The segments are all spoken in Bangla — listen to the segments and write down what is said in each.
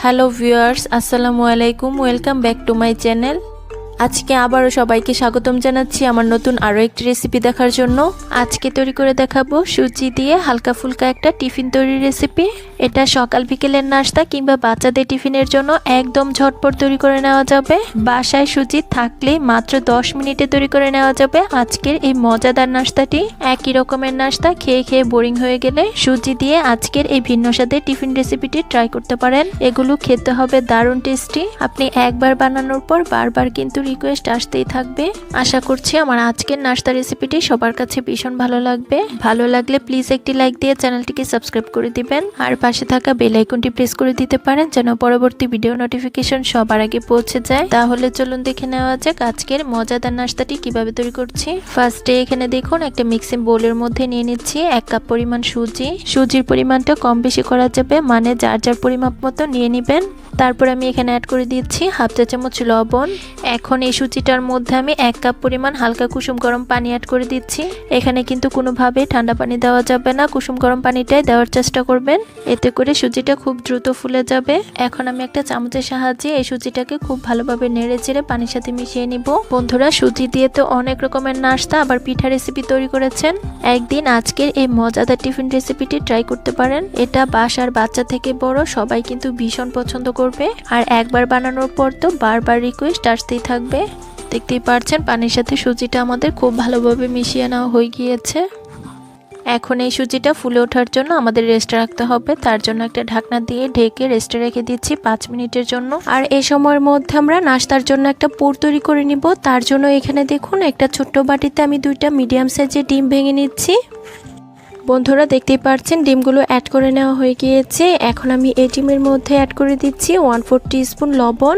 হ্যালো ভিউয়ার্স, আসসালামু আলাইকুম। Welcome back to my channel. আজকে আবারও সবাইকে স্বাগতম জানাচ্ছি আমার নতুন আরও একটি রেসিপি দেখার জন্য। আজকে তৈরি করে দেখাবো সুজি দিয়ে হালকা ফুলকা একটা টিফিন তৈরির রেসিপি। এটা সকাল বিকেলের নাস্তা কিংবা বাচ্চাদের টিফিনের জন্য একদম ঝটপট তৈরি করে নেওয়া যাবে। বাসায় সুজি থাকলেই মাত্র 10 মিনিটে তৈরি করে নেওয়া যাবে আজকের এই মজাদার নাস্তাটি। একই রকমের নাস্তা খেয়ে খেয়ে বোরিং হয়ে গেলে সুজি দিয়ে আজকের এই ভিন্ন স্বাদের টিফিন রেসিপিটি ট্রাই করতে পারেন। এগুলো খেতে হবে দারুণ টেস্টি। আপনি একবার বানানোর পর বারবার কিন্তু রিকোয়েস্ট আসতেই থাকবে। আশা করছি আমার আজকের নাস্তা রেসিপিটি সবার কাছে ভীষণ ভালো লাগবে। ভালো লাগলে প্লিজ একটি লাইক দিয়ে চ্যানেলটিকে সাবস্ক্রাইব করে দিবেন আর পাশে থাকা বেল আইকনটি প্রেস করে দিতে পারেন যেন পরবর্তী ভিডিও নোটিফিকেশন সবার আগে পৌঁছে যায়। তাহলে চলুন দেখে নেওয়া যাক আজকের মজাদার নাস্তাটি কিভাবে তৈরি করছি। ফার্স্টে এখানে দেখুন একটা মিক্সিং বোলের মধ্যে নিয়ে নিচ্ছি 1 কাপ পরিমাণ সুজি। সুজির পরিমাণটা কম বেশি করা যাবে, মানে যার যার পরিমাপ মতো নিয়ে নেবেন। তারপর আমি এখানে অ্যাড করে দিচ্ছি 1/2 চা চামচ লবণ। এখন এই সুজিটার মধ্যে আমি 1 কাপ পরিমাণ হালকা কুসুম গরম পানি অ্যাড করে দিচ্ছি। এখানে কিন্তু কোনোভাবেই ঠান্ডা পানি দেওয়া যাবে না, কুসুম গরম পানিটাই দেওয়ার চেষ্টা করবেন, এতে করে সুজিটা খুব দ্রুত ফুলে যাবে। এখন আমি একটা চামচের সাহায্যে এই সুজিটাকে খুব ভালোভাবে নেড়ে চেড়ে পানির সাথে মিশিয়ে নিব। বন্ধুরা, সুজি দিয়ে তো অনেক রকমের নাস্তা আবার পিঠা রেসিপি তৈরি করেছেন, একদিন আজকের এই মজাদার টিফিন রেসিপিটি ট্রাই করতে পারেন। এটা বাসার বাচ্চা থেকে বড় সবাই কিন্তু ভীষণ পছন্দ করবে, আর একবার বানানোর পর তো বারবার রিকোয়েস্ট আসতেই থাকবে। দেখতেই পাচ্ছেন পানির সাথে সুজিটা আমাদের খুব ভালোভাবে মিশিয়ে নেওয়া হয়ে গিয়েছে। এখন এই সুজিটা ফুলে ওঠার জন্য আমাদের রেস্টে রাখতে হবে। তার জন্য একটা ঢাকনা দিয়ে ঢেকে রেস্টে রেখে দিচ্ছি 5 মিনিটের জন্য। আর এই সময়ের মধ্যে আমরা নাস্তার জন্য একটা পুর তৈরি করে নিব। তার জন্য এখানে দেখুন একটা ছোট্ট বাটিতে আমি 2টা মিডিয়াম সাইজের ডিম ভেঙে নিচ্ছি। বন্ধুরা, দেখতেই পাচ্ছেন ডিমগুলো অ্যাড করে নেওয়া হয়ে গিয়েছে। এখন আমি এই ডিমের মধ্যে অ্যাড করে দিচ্ছি 1/4 টিস্পুন লবণ।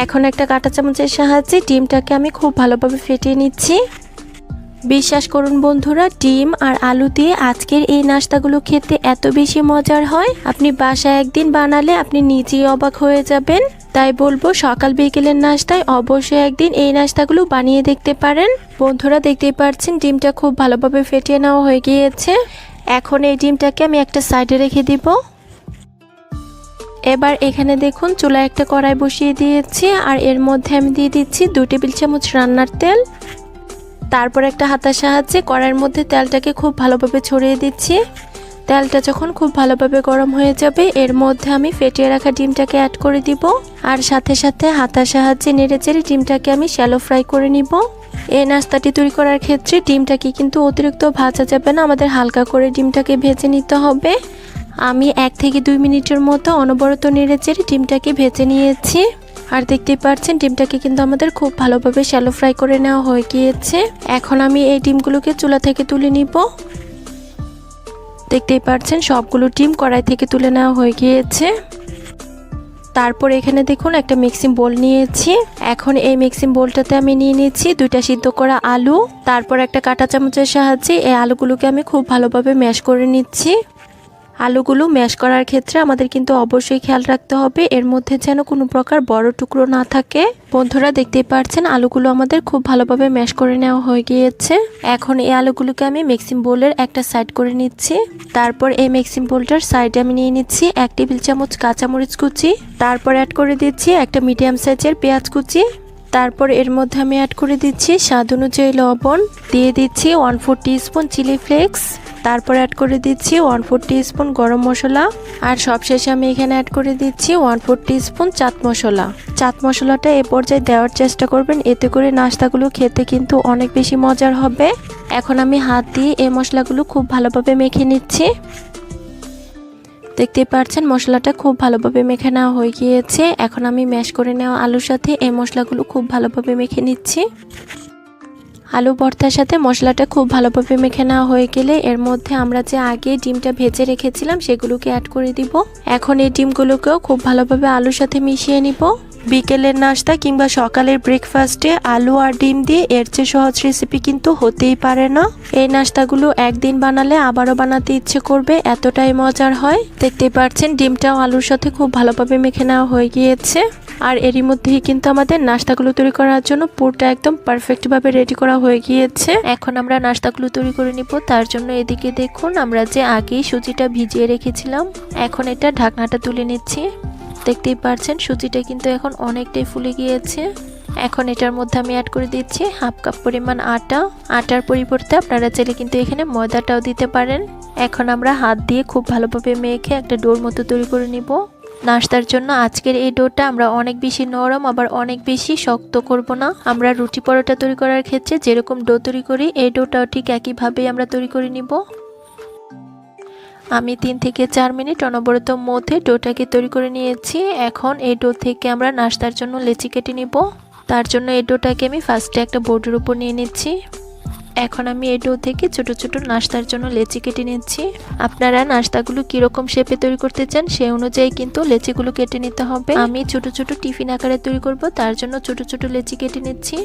এখন একটা কাঁটা চামচের সাহায্যে ডিমটাকে আমি খুব ভালোভাবে ফেটিয়ে নিচ্ছি। বিশ্বাস করুন বন্ধুরা, ডিম আর আলু দিয়ে আজকের এই নাস্তাগুলো খেতে এত বেশি মজার হয়, আপনি বাসায় একদিন বানালে আপনি নিজেই অবাক হয়ে যাবেন। তাই বলবো সকাল বিকেলের নাস্তায় অবশ্যই একদিন এই নাস্তাগুলো বানিয়ে দেখতে পারেন। বন্ধুরা, দেখতেই পাচ্ছেন ডিমটা খুব ভালোভাবে ফেটিয়ে নেওয়া হয়ে গিয়েছে। এখন এই ডিমটাকে আমি একটা সাইডে রেখে দিব। এবার এখানে দেখুন চুলায় একটা কড়াই বসিয়ে দিয়েছি, আর এর মধ্যে আমি দিয়ে দিচ্ছি 2 টেবিল চামচ রান্নার তেল। তারপর একটা হাতার সাহায্যে কড়াইয়ের মধ্যে তেলটাকে খুব ভালোভাবে ছড়িয়ে দিচ্ছি। তেলটা যখন খুব ভালোভাবে গরম হয়ে যাবে এর মধ্যে আমি ফেটিয়ে রাখা ডিমটাকে অ্যাড করে দিব, আর সাথে সাথে হাতার সাহায্যে নেড়েচেড়ে ডিমটাকে আমি শ্যালো ফ্রাই করে নিব। এই নাস্তাটি তৈরি করার ক্ষেত্রে ডিমটাকে কিন্তু অতিরিক্ত ভাজা যাবে না, আমাদের হালকা করে ডিমটাকে ভেজে নিতে হবে। আমি 1 থেকে 2 মিনিটের মতো অনবরত নেড়েচেড়ে ডিমটাকে ভেজে নিয়েছি। আর দেখতেই পাচ্ছেন ডিমটাকে কিন্তু আমাদের খুব ভালোভাবে শ্যালো ফ্রাই করে নেওয়া হয়ে গিয়েছে। এখন আমি এই ডিমগুলোকে চুলা থেকে তুলে নিব। দেখতেই পাচ্ছেন সবগুলো ডিম কড়াই থেকে তুলে নেওয়া হয়ে গিয়েছে। তারপর এখানে দেখুন একটা মিক্সিং বোল নিয়েছি। এখন এই মিক্সিং বোলটাতে আমি নিয়ে নিচ্ছি 2টা সিদ্ধ করা আলু। তারপর একটা কাঁটা চামচের সাহায্যে এই আলুগুলোকে আমি খুব ভালোভাবে ম্যাশ করে নিচ্ছি। আলুগুলো ম্যাশ করার ক্ষেত্রে আমাদের কিন্তু অবশ্যই খেয়াল রাখতে হবে এর মধ্যে যেন কোনো প্রকার বড় টুকরো না থাকে। বন্ধুরা, দেখতেই পাচ্ছেন আলুগুলো আমাদের খুব ভালোভাবে ম্যাশ করে নেওয়া হয়ে গিয়েছে। এখন এই আলুগুলোকে আমি মিক্সিং বোলের একটা সাইড করে নিচ্ছি। তারপর এই মিক্সিং বোলটার সাইডে আমি নিয়ে নিচ্ছি 1 টেবিল চামচ কাঁচামরিচ কুচি। তারপর অ্যাড করে দিচ্ছি একটা মিডিয়াম সাইজের পেঁয়াজ কুচি। তারপর এর মধ্যে আমি অ্যাড করে দিচ্ছি স্বাদ অনুযায়ী লবণ, দিয়ে দিচ্ছি 1/4 টিস্পুন চিলি ফ্লেক্স। তারপর অ্যাড করে দিচ্ছি 1/4 টিস্পুন গরম মশলা, আর সবশেষে আমি এখানে অ্যাড করে দিচ্ছি 1/4 টিস্পুন চাট মশলা। চাট মশলাটা এ পর্যায়ে দেওয়ার চেষ্টা করবেন, এতে করে নাস্তাগুলো খেতে কিন্তু অনেক বেশি মজার হবে। এখন আমি হাত দিয়ে এই মশলাগুলো খুব ভালোভাবে মেখে নিচ্ছি। দেখতেই পাচ্ছেন মশলাটা খুব ভালোভাবে মেখে নেওয়া হয়ে গিয়েছে। এখন আমি ম্যাশ করে নেওয়া আলুর সাথে এই মশলাগুলো খুব ভালোভাবে মেখে নিচ্ছি। আলু ভর্তার সাথে মশলাটা খুব ভালোভাবে মেখে নেওয়া হয়ে গেলে এর মধ্যে আমরা যে আগে ডিমটা ভেজে রেখেছিলাম সেগুলোকে অ্যাড করে দিব। এখন এই ডিমগুলোকেও খুব ভালোভাবে আলুর সাথে মিশিয়ে নিব। বিকেলের নাস্তা কিংবা সকালের ব্রেকফাস্টে আলু আর ডিম দিয়ে এর চেয়ে সহজ রেসিপি কিন্তু হতেই পারে না। এই নাস্তাগুলো একদিন বানালে আবারও বানাতে ইচ্ছে করবে, এতটাই মজার হয়। দেখতেই পাচ্ছেন ডিমটাও আলুর সাথে খুব ভালোভাবে মেখে নেওয়া হয়ে গিয়েছে। আর এরই মধ্যেই কিন্তু আমাদের নাস্তাগুলো তৈরি করার জন্য পুরটা একদম পারফেক্ট ভাবে রেডি করা হয়ে গিয়েছে। এখন আমরা নাস্তাগুলো তৈরি করে নিব। তার জন্য এদিকে দেখুন আমরা যে আগেই সুজিটা ভিজিয়ে রেখেছিলাম, এখন এটা ঢাকনাটা তুলে নিচ্ছি। দেখতেই পারছেন সুজিটা কিন্তু এখন অনেকটাই ফুলে গিয়েছে। এখন এটার মধ্যে আমি অ্যাড করে দিচ্ছি হাফ কাপ পরিমাণ আটা। আটার পরিবর্তে আপনারা চাইলে কিন্তু এখানে ময়দাটাও দিতে পারেন। এখন আমরা হাত দিয়ে খুব ভালোভাবে মেখে একটা ডোর মতো তৈরি করে নিব। নাস্তার জন্য আজকের এই ডোটা আমরা অনেক বেশি নরম আবার অনেক বেশি শক্ত করব না। আমরা রুটি পরোটা তৈরি করার ক্ষেত্রে যেরকম ডো তৈরি করি এই ডোটাও ঠিক একইভাবেই আমরা তৈরি করে নিব। আমি 3 থেকে 4 মিনিট অনবরত মধ্যে ডোটাকে তৈরি করে নিয়েছি। এখন এই ডো থেকে আমরা নাস্তার জন্য লেচি কেটে নিব। তার জন্য এই ডোটাকে আমি ফার্স্টে একটা বোর্ডের উপর নিয়ে নিচ্ছি। এখন আমি এই ডো থেকে ছোট ছোট নাস্তার জন্য লেচি কেটে নিচ্ছি। আপনারা নাস্তাগুলো কিরকম শেপে তৈরি করতে চান সেই অনুযায়ী কিন্তু লেচিগুলো কেটে নিতে হবে। আমি ছোট ছোট টিফিন আকারে তৈরি করব, তার জন্য ছোট ছোট লেচি কেটে নিচ্ছি।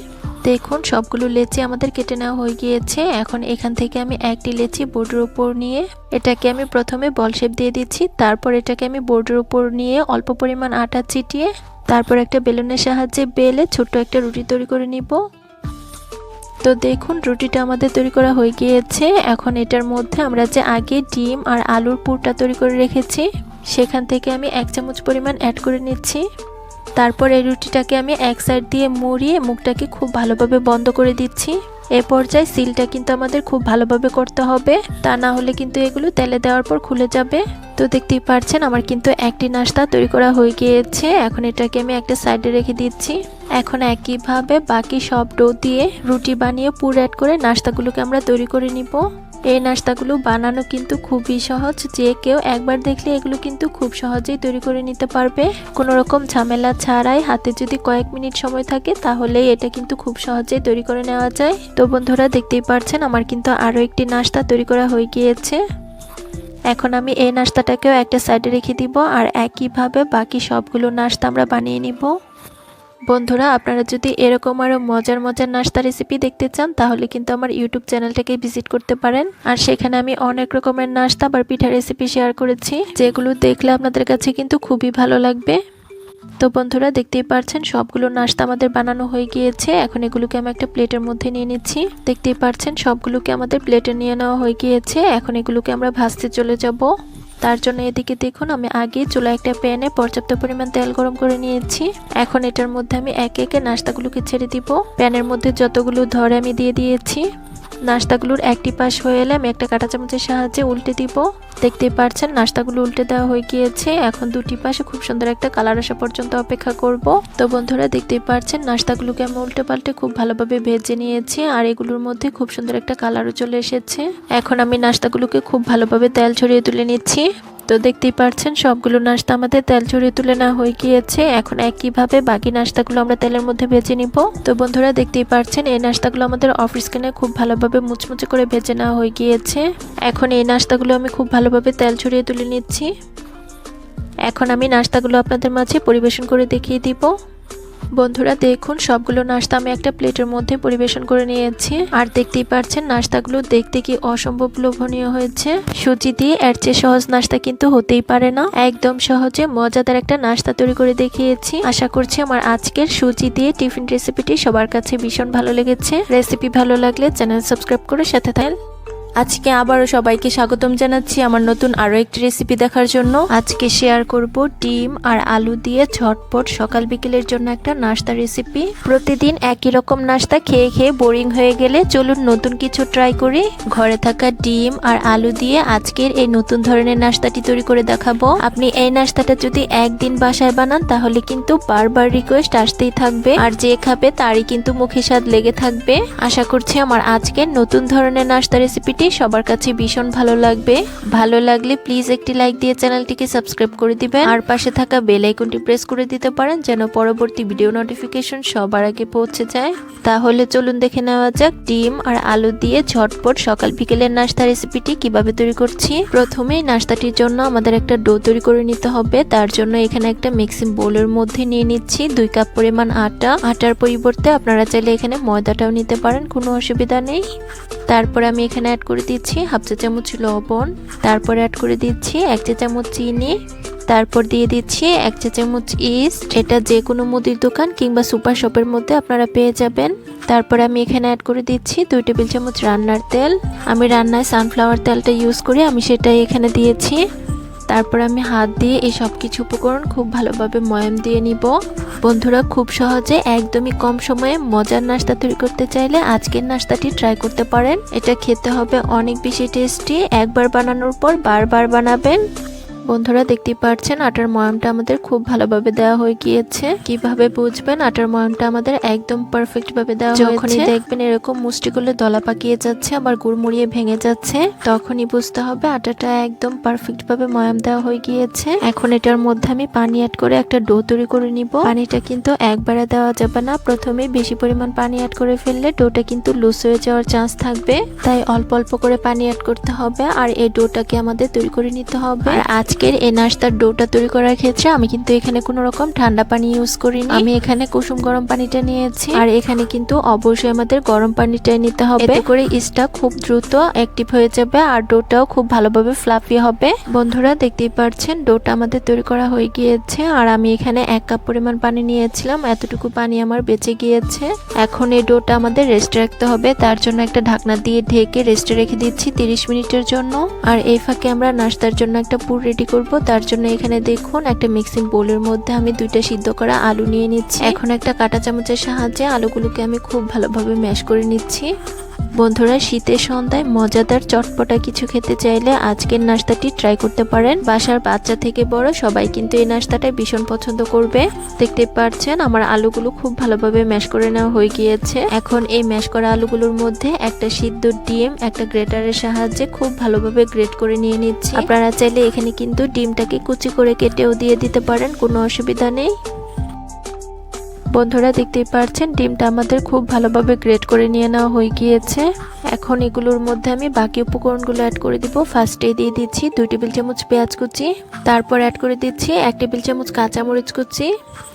দেখুন সবগুলো লেচি আমাদের কেটে নেওয়া হয়ে গিয়েছে। এখন এখান থেকে আমি একটি লেচি বোর্ডের উপর নিয়ে এটাকে আমি প্রথমে বল শেপ দিয়ে দিচ্ছি। তারপর এটাকে আমি বোর্ডের উপর নিয়ে অল্প পরিমাণ আটা ছিটিয়ে তারপর একটা বেলুনের সাহায্যে বেলে ছোট্ট একটা রুটি তৈরি করে নিব। তো দেখুন রুটিটা আমাদের তৈরি করা হয়ে গিয়েছে। এখন এটার মধ্যে আমরা যে আগে ডিম আর আলুর পুরটা তৈরি করে রেখেছি সেখান থেকে আমি 1 চামচ পরিমাণ অ্যাড করে নিচ্ছি। তারপর এই রুটিটাকে আমি এক সাইড দিয়ে মুড়িয়ে মুখটাকে খুব ভালোভাবে বন্ধ করে দিচ্ছি। এ পর্যায়ে সিলটা কিন্তু আমাদের খুব ভালোভাবে করতে হবে, তা না হলে কিন্তু এগুলো তেলে দেওয়ার পর খুলে যাবে। তো দেখতেই পাচ্ছেন আমার কিন্তু একটি নাস্তা তৈরি করা হয়ে গিয়েছে। এখন এটাকে আমি একটা সাইডে রেখে দিচ্ছি। এখন একইভাবে বাকি সব ডো দিয়ে রুটি বানিয়ে পুর অ্যাড করে নাস্তাগুলোকে আমরা তৈরি করে নিব। এই নাস্তাগুলো বানানো কিন্তু খুবই সহজ, যে কেউ একবার দেখলে এগুলো কিন্তু খুব সহজেই তৈরি করে নিতে পারবে। কোনো রকম ঝামেলা ছাড়াই হাতে যদি কয়েক মিনিট সময় থাকে তাহলেই এটা কিন্তু খুব সহজেই তৈরি করে নেওয়া যায়। তো বন্ধুরা দেখতেই পাচ্ছেন আমার কিন্তু আরও একটি নাস্তা তৈরি করা হয়ে গিয়েছে। এখন আমি এই নাস্তাটাকেও একটা সাইডে রেখে দিব আর একইভাবে বাকি সবগুলো নাস্তা আমরা বানিয়ে নিব। বন্ধুরা আপনারা যদি এরকম আরও মজার মজার নাস্তা রেসিপি দেখতে চান তাহলে কিন্তু আমার ইউটিউব চ্যানেলটাকে ভিজিট করতে পারেন। আর সেখানে আমি অনেক রকমের নাস্তা বা পিঠা রেসিপি শেয়ার করেছি, যেগুলো দেখলে আপনাদের কাছে কিন্তু খুবই ভালো লাগবে। তো বন্ধুরা দেখতেই পাচ্ছেন সবগুলো নাস্তা আমাদের বানানো হয়ে গিয়েছে। এখন এগুলোকে আমি একটা প্লেটের মধ্যে নিয়ে নিচ্ছি। দেখতেই পাচ্ছেন সবগুলোকে আমাদের প্লেটে নিয়ে নেওয়া হয়ে গিয়েছে। এখন এগুলোকে আমরা ভাজতে চলে যাব। তার জন্য এদিকে দেখুন আমি আগে চুলায় একটা প্যানে পর্যাপ্ত পরিমাণ তেল গরম করে নিয়েছি। এখন এটার মধ্যে আমি একে একে নাস্তাগুলোকে ছেড়ে দিব। প্যানের মধ্যে যতগুলো ধরে আমি দিয়ে দিয়েছি। নাস্তাগুলোর একটি পাশ হয়ে এলে আমি একটা কাঁটা চামচের সাহায্যে উল্টে দিব। দেখতেই পাচ্ছেন নাস্তাগুলো উল্টে দেওয়া হয়ে গিয়েছে। এখন দুটি পাশে খুব সুন্দর একটা কালার আসা পর্যন্ত অপেক্ষা করব। তো বন্ধুরা দেখতেই পাচ্ছেন নাস্তাগুলোকে আমি উল্টে পাল্টে খুব ভালোভাবে ভেজে নিয়েছি আর এগুলোর মধ্যে খুব সুন্দর একটা কালারও চলে এসেছে। এখন আমি নাস্তাগুলোকে খুব ভালোভাবে তেল ছড়িয়ে তুলে নিচ্ছি। তো দেখতেই পাচ্ছেন সবগুলো নাস্তা আমাদের তেল ছড়িয়ে তুলে নেওয়া হয়ে গিয়েছে। এখন একইভাবে বাকি নাস্তাগুলো আমরা তেলের মধ্যে ভেজে নিব। তো বন্ধুরা দেখতেই পাচ্ছেন এই নাস্তাগুলো আমাদের অফ স্ক্রিনে খুব ভালোভাবে মুচমুচে করে ভেজে নেওয়া হয়ে গিয়েছে। এখন এই নাস্তাগুলো আমি খুব ভালোভাবে তেল ছড়িয়ে তুলে নিচ্ছি। এখন আমি নাস্তাগুলো আপনাদের মাঝে পরিবেশন করে দেখিয়ে দিব। বন্ধুরা দেখুন সবগুলো নাস্তা আমি একটা প্লেটের মধ্যে পরিবেশন করে নিয়েছি। আর দেখতেই পাচ্ছেন নাস্তাগুলো দেখতে কি অসম্ভব লোভনীয় হয়েছে। সুজি দিয়ে এর চেয়ে সহজ নাস্তা কিন্তু হতেই পারে না। একদম সহজে মজাদার একটা নাস্তা তৈরি করে দেখিয়েছি। আশা করছি আমার আজকের সুজি দিয়ে টিফিন রেসিপিটি সবার কাছে ভীষণ ভালো লেগেছে। রেসিপি ভালো লাগলে চ্যানেল সাবস্ক্রাইব করে সাথে থাকেন। আজকে আবারও সবাইকে স্বাগতম জানাচ্ছি আমার নতুন আরো একটি রেসিপি দেখার জন্য। আজকে শেয়ার করব ডিম আর আলু দিয়ে ঝটপট সকাল বিকেলের জন্য একটা নাস্তা রেসিপি। প্রতিদিন একই রকম নাস্তা খেয়ে খেয়ে বোরিং হয়ে গেলে চলুন নতুন কিছু ট্রাই করি। ঘরে থাকা ডিম আর আলু দিয়ে আজকের এই নতুন ধরনের নাস্তাটি তৈরি করে দেখাবো। আপনি এই নাস্তাটা যদি একদিন বাসায় বানান তাহলে কিন্তু বারবার রিকোয়েস্ট আসতেই থাকবে আর যে খাবে তারই কিন্তু মুখে স্বাদ লেগে থাকবে। আশা করছি আমার আজকের নতুন ধরনের নাস্তা রেসিপিটি সবার কাছে ভীষণ ভালো লাগবে। ভালো লাগলে প্লিজ একটি লাইক দিয়ে চ্যানেলটিকে সাবস্ক্রাইব করে দিবেন আর পাশে থাকা বেল আইকনটি প্রেস করে দিতে পারেন যেন পরবর্তী ভিডিও নোটিফিকেশন সবার আগে পৌঁছে যায়। তাহলে চলুন দেখে নেওয়া যাক ডিম আর আলু দিয়ে ঝটপট সকাল বিকেলের নাস্তা রেসিপিটি কিভাবে তৈরি করছি। প্রথমেই নাস্তাটির জন্য আমাদের একটা ডো তৈরি করে নিতে হবে। তার জন্য এখানে একটা মিক্সিং বোলের মধ্যে নিয়ে নিচ্ছি 2 কাপ পরিমাণ আটা। আটার পরিবর্তে আপনারা চাইলে এখানে ময়দাটাও নিতে পারেন, কোনো অসুবিধা নেই। তারপর আমি এখানে অ্যাড করে দিচ্ছি হাফ চা চামচ লবণ। তারপর অ্যাড করে দিচ্ছি 1 চা চামচ চিনি। তারপর দিয়ে দিচ্ছি 1 চা চামচ ইস্ট। এটা যে কোনো মুদির দোকান কিংবা সুপার শপের মধ্যে আপনারা পেয়ে যাবেন। তারপর আমি এখানে অ্যাড করে দিচ্ছি 2 টেবিল চামচ রান্নার তেল। আমি রান্নায় সানফ্লাওয়ার তেলটা ইউজ করি, আমি সেটাই এখানে দিয়েছি। তারপর আমি হাত দিয়ে এই সব কিছু উপকরণ খুব ভালোভাবে ময়াম দিয়ে নিব। বন্ধুরা, খুব সহজে একদমই কম সময়ে মজার নাস্তা তৈরি করতে চাইলে আজকের নাস্তাটি ট্রাই করতে পারেন। এটা খেতে হবে অনেক বেশি টেস্টি। একবার বানানোর পর বারবার বানাবেন। বন্ধুরা, দেখতেই পাচ্ছেন আটার ময়ামটা আমাদের খুব ভালোভাবে দেওয়া হয়ে গিয়েছে। কিভাবে বুঝবেন আটার ময়ামটা আমাদের একদম পারফেক্ট ভাবে দেওয়া হয়েছে? যখনই দেখবেন এরকম মুষ্টি করলে দলা পাকিয়ে যাচ্ছে, আবার গুড়মুড়িয়ে ভেঙে যাচ্ছে, তখনই বুঝতে হবে আটাটা একদম পারফেক্ট ভাবে ময়াম দেওয়া হয়ে গিয়েছে। এখন এটার মধ্যে আমি পানি অ্যাড করে একটা ডো তৈরি করে নিব। পানিটা কিন্তু একবারে দেওয়া যাবে না, প্রথমে বেশি পরিমাণ পানি অ্যাড করে ফেললে ডোটা কিন্তু লুজ হয়ে যাওয়ার চান্স থাকবে। তাই অল্প অল্প করে পানি অ্যাড করতে হবে আর এই ডোটাকে আমাদের তৈরি করে নিতে হবে। আর আজকের এই নাস্তার ডোটা তৈরি করার ক্ষেত্রে আমি কিন্তু এখানে কোনো রকম ঠান্ডা পানি ইউজ করিনি। আমি এখানে কুসুম গরম পানিটা নিয়েছি। আর এখানে কিন্তু অবশ্যই আমাদের গরম পানিটাই নিতে হবে, এতে করে ইস্টটা খুব দ্রুত অ্যাক্টিভ হয়ে যাবে আর ডোটাও খুব ভালোভাবে ফ্লাফি হবে। বন্ধুরা, দেখতেই পাচ্ছেন ডোটা আমাদের তৈরি করা হয়ে গিয়েছে। আর আমি এখানে 1 কাপ পরিমাণ পানি নিয়েছিলাম, এতটুকু পানি আমার বেঁচে গিয়েছে। এখন এই ডোটা আমাদের রেস্টে রাখতে হবে, তার জন্য একটা ঢাকনা দিয়ে ঢেকে রেস্টে রেখে দিচ্ছি 30 মিনিটের জন্য। আর এই ফাঁকে আমরা নাস্তার জন্য একটা পুর রেডি করব। তার জন্য এখানে দেখুন একটা মিক্সিং বোলের মধ্যে আমি 2টা সিদ্ধ করা আলু নিয়ে নিচ্ছি। এখন একটা কাঁটা চামচের সাহায্যে আলুগুলোকে আমি খুব ভালোভাবে ম্যাশ করে নিচ্ছি। বন্ধুরা, শীতের সন্ধ্যায় মজাদার চটপটা কিছু খেতে চাইলে আজকের নাস্তাটি ট্রাই করতে পারেন। বাসার বাচ্চা থেকে বড় সবাই কিন্তু এই নাস্তাটা ভীষণ পছন্দ করবে। দেখতে পাচ্ছেন আমার আলুগুলো খুব ভালোভাবে ম্যাশ করে নেওয়া হয়ে গিয়েছে। এখন এই ম্যাশ করা আলুগুলোর মধ্যে একটা সিদ্ধ ডিম একটা গ্রেটারের সাহায্যে খুব ভালোভাবে গ্রেট করে নিয়ে নিচ্ছি। আপনারা চাইলে এখানে কিন্তু ডিমটাকে কুচি করে কেটেও দিয়ে দিতে পারেন, কোনো অসুবিধা নেই। বন্ধুরা, দেখতেই পাচ্ছেন ডিমটা আমাদের খুব ভালোভাবে গ্রেট করে নিয়ে নেওয়া হয়ে গিয়েছে। এখন এগুলোর মধ্যে আমি বাকি উপকরণগুলো অ্যাড করে দিব। ফার্স্টে দিয়ে দিচ্ছি 2 টেবিল চামচ পেঁয়াজ কুচি, তারপর অ্যাড করে দিচ্ছি 1 টেবিল চামচ কাঁচামরিচ কুচি,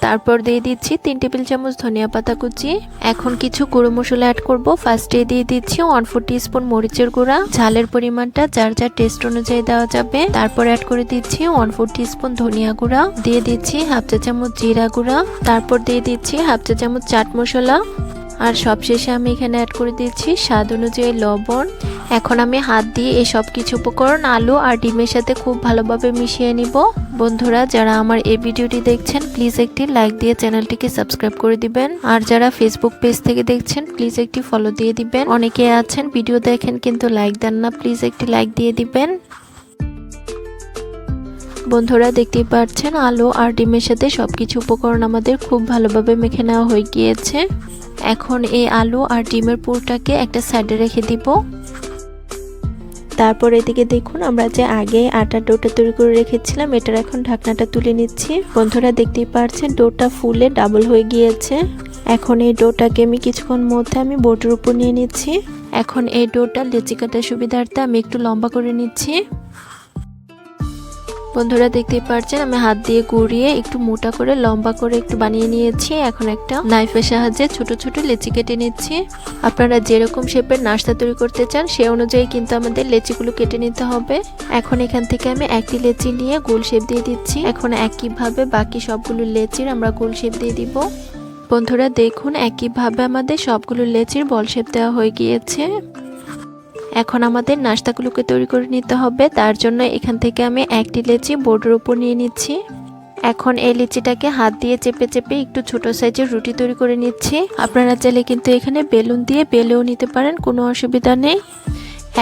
তারপর দিয়ে দিচ্ছি 3 টেবিল চামচ ধনিয়া পাতা কুচি। এখন কিছু গুঁড়ো মশলা অ্যাড করব। ফার্স্টে দিয়ে দিচ্ছি 1/4 টিস্পুন মরিচের গুঁড়া, ঝালের পরিমাণটা যার যার টেস্ট অনুযায়ী দেওয়া যাবে। তারপর অ্যাড করে দিচ্ছি 1/4 টিস্পুন ধনিয়া গুঁড়া, দিয়ে দিচ্ছি 1/2 চা চামচ জিরা গুঁড়া, তারপর দিয়ে দিচ্ছি 1/2 চা চামচ চাট মশলা, আর সবশেষে আমি এখানে অ্যাড করে দিচ্ছি স্বাদ অনুযায়ী লবণ। এখন আমি হাত দিয়ে এই সব কিছু উপকরণ আলু আর ডিমের সাথে খুব ভালোভাবে মিশিয়ে নিব। বন্ধুরা, যারা আমার এই ভিডিওটি দেখছেন প্লিজ একটি লাইক দিয়ে চ্যানেলটিকে সাবস্ক্রাইব করে দিবেন। আর যারা ফেসবুক পেজ থেকে দেখছেন প্লিজ একটি ফলো দিয়ে দিবেন। অনেকে আছেন ভিডিও দেখেন কিন্তু লাইক দেন না, প্লিজ একটি লাইক দিয়ে দিবেন। বন্ধুরা, দেখতেই পাচ্ছেন আলু আর ডিমের সাথে সবকিছু উপকরণ আমাদের খুব ভালোভাবে মেখে নেওয়া হয়ে গিয়েছে। এখন এই আলু আর ডিমের পুরটাকে একটা সাইডে রেখে দিব। তারপর এদিকে দেখুন আমরা যে আগে আটার ডোটা তৈরি করে রেখেছিলাম এটার এখন ঢাকনাটা তুলে নিচ্ছি। বন্ধুরা, দেখতেই পাচ্ছেন ডোটা ফুলে ডাবল হয়ে গিয়েছে। এখন এই ডোটাকে আমি কিছুক্ষণ মধ্যে আমি বোর্ডের উপর নিয়ে নিচ্ছি। এখন এই ডোটা লেচি কাটার সুবিধার্থে আমি একটু লম্বা করে নিচ্ছি। বন্ধুরা, দেখতেই পাচ্ছেন আমি হাত দিয়ে গুঁড়িয়ে একটু মোটা করে লম্বা করে একটু বানিয়ে নিয়েছি। এখন একটা নাইফের সাহায্যে ছোট ছোট লেচি কেটে নিচ্ছি। আপনারা যেরকম শেপের নাস্তা তৈরি করতে চান সে অনুযায়ী কিন্তু আমাদের লেচিগুলো কেটে নিতে হবে। এখন এখান থেকে আমি একটি লেচি নিয়ে গোল শেপ দিয়ে দিচ্ছি। এখন একইভাবে বাকি সবগুলো লেচির আমরা গোল শেপ দিয়ে দিব। বন্ধুরা, দেখুন একইভাবে আমাদের সবগুলো লেচির বল শেপ দেওয়া হয়ে গিয়েছে। এখন আমাদের নাস্তাগুলোকে তৈরি করে নিতে হবে। তার জন্য এখান থেকে আমি একটি লেচি বোর্ডের উপর নিয়ে নিচ্ছি। এখন এই লিচিটাকে হাত দিয়ে চেপে চেপে একটু ছোট সাইজের রুটি তৈরি করে নিচ্ছি। আপনারা চাইলে কিন্তু এখানে বেলুন দিয়ে বেলেও নিতে পারেন, কোনো অসুবিধা নেই।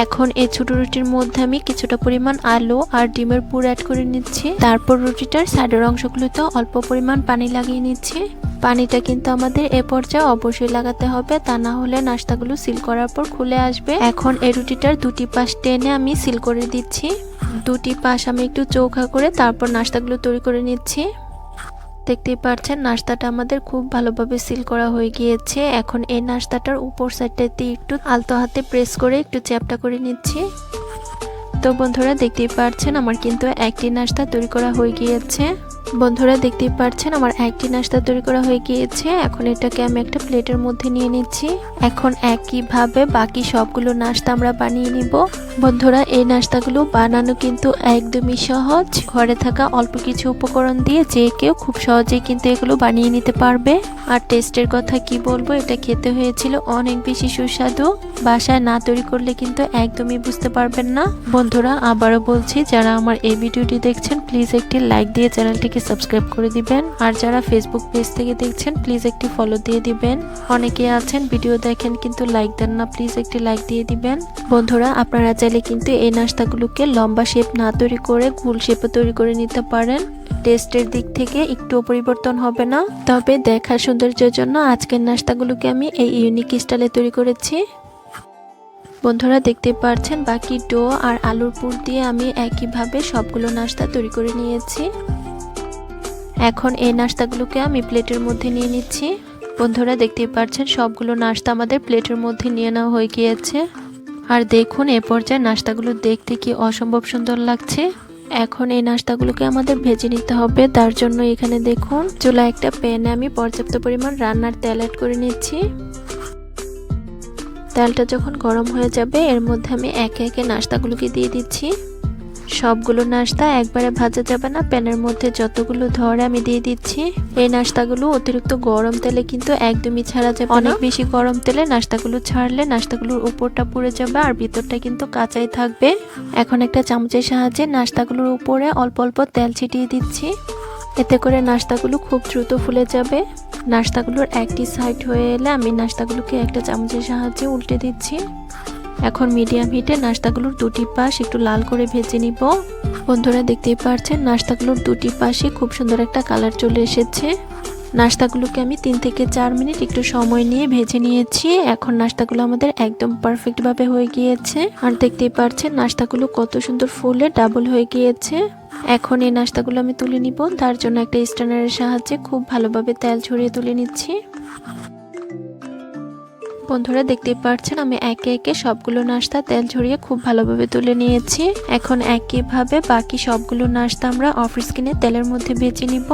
এখন এই ছোট রুটির মধ্যে আমি কিছুটা পরিমাণ আলু আর ডিমের পুর অ্যাড করে নিচ্ছি। তারপর রুটিটার সাইডের অংশগুলোতে অল্প পরিমাণ পানি লাগিয়ে নিচ্ছি। পানিটা কিন্তু আমাদের এ পর্যায়ে অবশ্যই লাগাতে হবে, তা না হলে নাস্তাগুলো সিল করার পর খুলে আসবে। এখন এই রুটিটার দুটি পাশ টেনে আমি সিল করে দিচ্ছি। দুটি পাশ আমি একটু চৌখা করে তারপর নাস্তাগুলো তৈরি করে নিচ্ছি। দেখতেই পাচ্ছেন নাস্তাটা আমাদের খুব ভালোভাবে সিল করা হয়ে গিয়েছে। এখন এই নাস্তাটার উপর সাইডটাতে একটু আলতো হাতে প্রেস করে একটু চ্যাপটা করে নিচ্ছি। তো বন্ধুরা, দেখতেই পাচ্ছেন আমার কিন্তু একটি নাস্তা তৈরি করা হয়ে গিয়েছে। বন্ধুরা, দেখতেই পাচ্ছেন আমার একটি নাস্তা তৈরি করা হয়ে গিয়েছে। এখন এটাকে আমি একটা প্লেটের মধ্যে নিয়ে নিচ্ছি। এখন একইভাবে বাকি সবগুলো নাস্তা আমরা বানিয়ে নিব। বন্ধুরা, এই নাস্তাগুলো বানানো কিন্তু একদমই সহজ। ঘরে থাকা অল্প কিছু উপকরণ দিয়ে যে কেউ খুব সহজেই কিন্তু এগুলো বানিয়ে নিতে পারবে। আর টেস্টের কথা কি বলবো, এটা খেতে হয়েছিল অনেক বেশি সুস্বাদু। বাসায় না তৈরি করলে কিন্তু একদমই বুঝতে পারবেন না। বন্ধুরা, আবারও বলছি, যারা আমার এই ভিডিওটি দেখছেন প্লিজ একটি লাইক দিয়ে চ্যানেলটিকে সাবস্ক্রাইব করে দিবেন। আর যারা ফেসবুক পেজ থেকে দেখছেন প্লিজ একটি ফলো দিয়ে দিবেন। অনেকে আছেন ভিডিও দেখেন কিন্তু লাইক দেন না, প্লিজ একটি লাইক দিয়ে দিবেন। বন্ধুরা, আপনারা চাইলে কিন্তু এই নাস্তাগুলোকে লম্বা শেপ না তৈরি করে গোল শেপে তৈরি করে নিতে পারেন। টেস্টের দিক থেকে একটু পরিবর্তন হবে না, তবে দেখার সৌন্দর্যের জন্য আজকের নাস্তাগুলোকে আমি এই ইউনিক স্টাইলে তৈরি করেছি। বন্ধুরা, দেখতে পাচ্ছেন বাকি ডো আর আলুর পুর দিয়ে আমি একইভাবে সবগুলো নাস্তা তৈরি করে নিয়েছি। এখন এই নাস্তাগুলোকে আমি প্লেটের মধ্যে নিয়ে নিচ্ছি। বন্ধুরা, দেখতে পাচ্ছেন সবগুলো নাস্তা আমাদের প্লেটের মধ্যে নিয়ে নেওয়া হয়ে গিয়েছে। আর দেখুন এ পর্যায়ে নাস্তাগুলো দেখতে কি অসম্ভব সুন্দর লাগছে। এখন এই নাস্তাগুলোকে আমাদের ভেজে নিতে হবে। তার জন্য এখানে দেখুন চুলা একটা প্যানে আমি পর্যাপ্ত পরিমাণ রান্নার তেল অ্যাড করে নিচ্ছি। তেলটা যখন গরম হয়ে যাবে এর মধ্যে আমি একে একে নাস্তাগুলোকে দিয়ে দিচ্ছি। সবগুলো নাস্তা একবারে ভাজা যাবে না, প্যানের মধ্যে যতগুলো ধরে আমি দিয়ে দিচ্ছি। এই নাস্তাগুলো অতিরিক্ত গরম তেলে কিন্তু একদমই ছাড়া যাবে না। অনেক বেশি গরম তেলে নাস্তাগুলো ছাড়লে নাস্তাগুলোর উপরটা পুড়ে যাবে আর ভিতরটা কিন্তু কাঁচাই থাকবে। এখন একটা চামচের সাহায্যে নাস্তাগুলোর উপরে অল্প অল্প তেল ছিটিয়ে দিচ্ছি। এতে করে নাস্তাগুলো খুব দ্রুত ফুলে যাবে। নাস্তাগুলোর একটি সাইড হয়ে এলে আমি নাস্তাগুলোকে একটা চামচের সাহায্যে উল্টে দিচ্ছি। এখন মিডিয়াম হিটে নাস্তাগুলোর দুটি পাশ একটু লাল করে ভেজে নিব। বন্ধুরা, দেখতেই পাচ্ছেন নাস্তাগুলোর দুটি পাশে খুব সুন্দর একটা কালার চলে এসেছে। নাস্তাগুলোকে আমি 3 থেকে 4 মিনিট একটু সময় নিয়ে ভেজে নিয়েছি। এখন নাস্তাগুলো আমাদের একদম পারফেক্ট ভাবে হয়ে গিয়েছে। আর দেখতেই পাচ্ছেন নাস্তাগুলো কত সুন্দর ফুলে ডাবল হয়ে গিয়েছে। এখন এই নাস্তাগুলো আমি তুলে নিব। তার জন্য একটা স্ট্যানারের সাহায্যে খুব ভালোভাবে তেল ঝরিয়ে তুলে নিচ্ছি। বন্ধুরা, দেখতেই পাচ্ছেন আমি একে একে সবগুলো নাস্তা তেল ঝরিয়ে খুব ভালোভাবে তুলে নিয়েছি। এখন একইভাবে বাকি সবগুলো নাস্তা আমরা অফ স্ক্রিনে তেলের মধ্যে ভেজে নিব।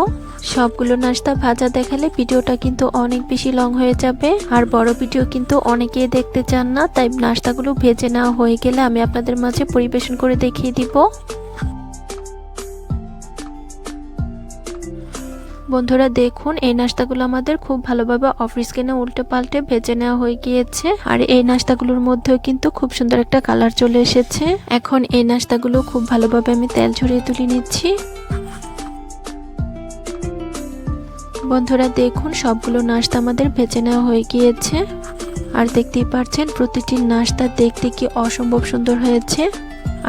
সবগুলো নাস্তা ভাজা দেখালে ভিডিওটা কিন্তু অনেক বেশি লং হয়ে যাবে আর বড় ভিডিও কিন্তু অনেকেই দেখতে চান না, তাই নাস্তাগুলো ভেজে নেওয়া হয়ে গেলে আমি আপনাদের মাঝে পরিবেশন করে দেখিয়ে দিব। বন্ধুরা, দেখুন এই নাস্তাগুলো আমাদের খুব ভালোভাবে অফ স্ক্রিনে উল্টে পাল্টে ভেজে নেওয়া হয়ে গিয়েছে। আর এই নাস্তাগুলোর মধ্যেও কিন্তু খুব সুন্দর একটা কালার চলে এসেছে। এখন এই নাস্তাগুলো খুব ভালোভাবে আমি তেল ঝরিয়ে তুলে নিচ্ছি। বন্ধুরা, দেখুন সবগুলো নাস্তা আমাদের ভেজে নেওয়া হয়ে গিয়েছে। আর দেখতেই পাচ্ছেন প্রতিটি নাস্তা দেখতে কি অসম্ভব সুন্দর হয়েছে।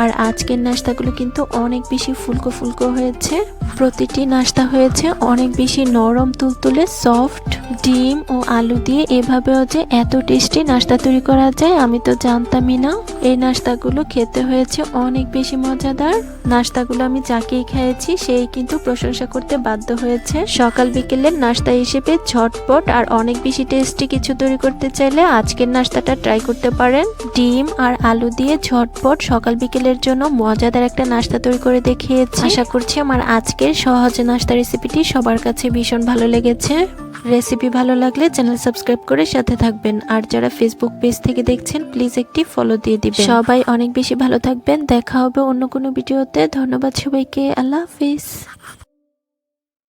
আর আজকের নাস্তাগুলো কিন্তু অনেক বেশি ফুলকো ফুলকো হয়েছে। প্রতিটি নাস্তা হয়েছে অনেক বেশি নরম তুলতুলে সফট। ডিম ও আলু দিয়ে এভাবেও যে এত টেস্টি নাস্তা তৈরি করা যায় আমি তো জানতামই না। এই নাস্তাগুলো খেতে হয়েছে অনেক বেশি মজাদার। নাস্তাগুলো আমি যাকেই খেয়েছি সেই কিন্তু প্রশংসা করতে বাধ্য হয়েছে। সকাল বিকেলের নাস্তা হিসেবে ঝটপট আর অনেক বেশি টেস্টি কিছু তৈরি করতে চাইলে আজকের নাস্তাটা ট্রাই করতে পারেন। ডিম আর আলু দিয়ে ঝটপট সকাল বিকেলের জন্য মজাদার একটা নাস্তা তৈরি করে দেখিয়েছি। আশা করছি আমার আজকের সহজ নাস্তা রেসিপিটি সবার কাছে ভীষণ ভালো লেগেছে। রেসিপি ভালো লাগলে চ্যানেল সাবস্ক্রাইব করে সাথে থাকবেন। আর যারা ফেসবুক পেজ থেকে দেখছেন প্লিজ একটি ফলো দিয়ে দিবেন। সবাই অনেক বেশি ভালো থাকবেন। দেখা হবে অন্য কোনো ভিডিওতে। ধন্যবাদ সবাইকে। আল্লাহ হাফিজ।